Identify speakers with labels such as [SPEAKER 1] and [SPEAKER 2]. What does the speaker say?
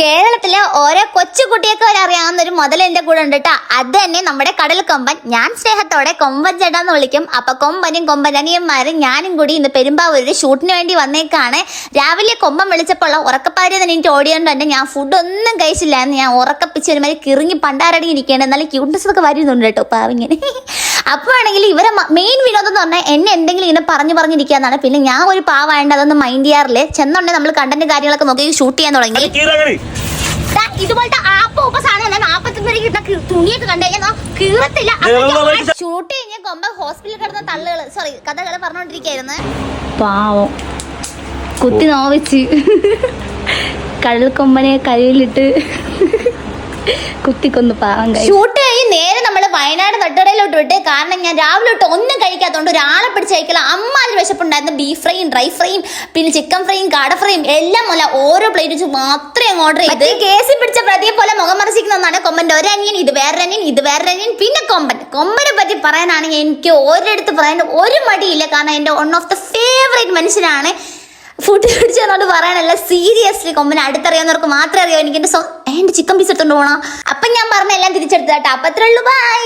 [SPEAKER 1] കേരളത്തിലെ ഓരോ കൊച്ചുകുട്ടിയൊക്കെ അറിയാവുന്ന ഒരു മുതൽ എന്റെ കൂടെ ഉണ്ട് കേട്ടോ. അത് തന്നെ നമ്മുടെ കടൽ കൊമ്പൻ. ഞാൻ സ്നേഹത്തോടെ കൊമ്പൻ ചേട്ടാന്ന് വിളിക്കും. അപ്പൊ കൊമ്പനും കൊമ്പനനിയന്മാരും ഞാനും കൂടി ഇന്ന് പെരുമ്പാവൂരിൽ ഷൂട്ടിന് വേണ്ടി വന്നേക്കാണ്. രാവിലെ കൊമ്പൻ വിളിച്ചപ്പോൾ ഉറക്കപ്പാരി തന്നെ എനിക്ക് ഓടിയോണ്ട് തന്നെ ഞാൻ ഫുഡ് ഒന്നും കഴിച്ചില്ലായിരുന്നു. ഞാൻ ഉറക്കപ്പിച്ച് ഒരുമാതിരി കിറങ്ങി പണ്ടാരടി ഇരിക്കേണ്ട, എന്നാലും ക്യൂട്ട്നെസ് ഒക്കെ വരുന്നുണ്ട് കേട്ടോ പാവിങ്ങനെ. അപ്പോഴാണെങ്കിൽ ഇവരെ മെയിൻ വിനോദം എന്ന് പറഞ്ഞാൽ എന്നെ എന്തെങ്കിലും ഇങ്ങനെ പറഞ്ഞിരിക്കാന്നാണ്. പിന്നെ ഞാൻ ഒരു പാവായണ്ട് അതൊന്നും മൈൻഡ് ചെയ്യാറില്ലേ. ചെന്നുണ്ടെ നമ്മൾ കണ്ടന്റ് കാര്യങ്ങളൊക്കെ നോക്കി ഷൂട്ട് ചെയ്യാൻ തുടങ്ങി. ഇതുപോലത്തെ തുണിയൊക്കെ കണ്ടുകഴിഞ്ഞാൽ കീറത്തില്ല. ഷൂട്ട് കഴിഞ്ഞ കൊമ്പ ഹോസ്പിറ്റലിൽ കിടന്ന കഥകള് പറഞ്ഞോണ്ടിരിക്കായിരുന്നു.
[SPEAKER 2] പാവം കുത്തി നോവിച്ച് കടൽ കൊമ്പനെ കയ്യിലിട്ട് കുത്തിക്കൊന്നു പാവം.
[SPEAKER 1] ഷൂട്ട് കഴിഞ്ഞ് നേരെ നമ്മൾ വയനാട് തട്ടുകടയിലോട്ട് വിട്ട്. കാരണം ഞാൻ രാവിലെ തൊട്ട് ഒന്നും കഴിക്കാത്തതുകൊണ്ട് ഒരാളെ പിടിച്ച് കഴിക്കല. അമ്മാതിരി വിശപ്പുണ്ടായിരുന്നു. ബീഫ് ഫ്രൈയും ഡ്രൈ ഫ്രൈയും പിന്നെ ചിക്കൻ ഫ്രൈയും കാട ഫ്രൈയും എല്ലാം പോലെ ഓരോ പ്ലേറ്റ് വെച്ച് മാത്രമേ അങ്ങ് ഓർഡർ ചെയ്ത്. കേസിൽ പിടിച്ച പ്രതിയെ പോലെ മുഖം മറച്ചിരിക്കുന്നതാണ് കൊമ്പന്റെ ഒരനിയൻ, ഇത് വേറൊരനിയൻ, ഇത് വേറൊരനിയൻ, പിന്നെ കൊമ്പനെ പറ്റി പറയാനാണെങ്കിൽ എനിക്ക് ഒരിടത്ത് പറയാൻ ഒരു മടിയില്ല. കാരണം എൻ്റെ വൺ ഓഫ് ദ ഫേവറേറ്റ് മനുഷ്യനാണ്. ഫുഡ് പിടിച്ചതുകൊണ്ട് പറയാനല്ല, സീരിയസ്ലി കൊമ്പനെ അടുത്തറിയാവുന്നവർക്ക് മാത്രമേ അറിയാം. എനിക്ക് എൻ്റെ ചിക്കൻ പീസ് എടുത്തോണ്ട് പോകണം. അപ്പം ഞാൻ പറഞ്ഞ എല്ലാം തിരിച്ചെടുത്താട്ടോ. അപ്പം അത്രേ ഉള്ളൂ. ബൈ.